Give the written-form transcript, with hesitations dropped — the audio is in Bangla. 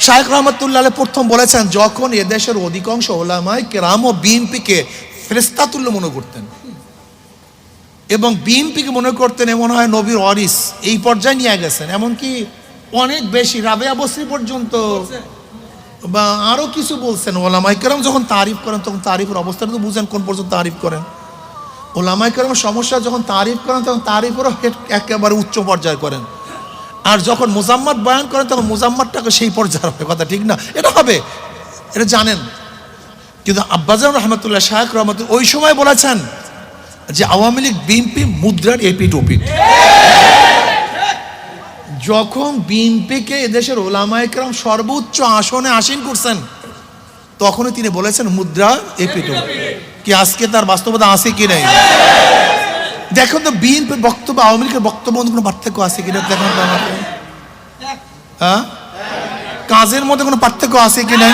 শাইখ রহমতুল্লাহ আলাইহি প্রথম বলেছেন, যখন এদেশের অধিকাংশ উলামায়ে কেরাম ও বিএনপিকে ফেরেশতা তুল্য মনে করতেন এবং বিএনপিকে মনে করতেন এমন হয় নবীর ওয়ারিস, এই পর্যায়ে নিয়ে গেছেন। এমনকি অনেক বেশি রাবেয়া বসরি পর্যন্ত বা আরো কিছু বলছেন। ওলামায়ে কেরাম যখন তারিফ করেন তখন তারিফের অবস্থাটা তো বুঝেন কোন পর্যন্ত তারিফ করেন। ওলামায়ে কেরামের সমস্যা, যখন তারিফ করেন তখন তারিফেরও একেবারে উচ্চ পর্যায়ে করেন, আর যখন মুজাম্মাত বয়ান করেন তখন মুজাম্মাতটাকে সেই পর্যায়ে হবে। কথা ঠিক না? এটা হবে, এটা জানেন। কিন্তু আব্বাজান রহমতুল্লাহ শাইখ রহমতুল্লাহ ওই সময় বলেছেন যে আওয়ামী লীগ বিএনপি মুদ্রার এপিঠ ওপিঠ। যখন বিএনপিকে এদেশের ওলামায়ে কেরাম সর্বোচ্চ আসনে আসীন করছেন তখনই তিনি বলেছেন মুদ্রা এপিঠ ওপিঠ। কি আজকে তার বাস্তবতা আছে কি নাই? দেখুন তো বিএনপির বক্তব্য আওয়ামী লীগের বক্তব্য কোনো পার্থক্য আছে কিনা দেখুন তো আমাকে। হ্যাঁ, কাজের মধ্যে কোনো পার্থক্য আছে কি নাই?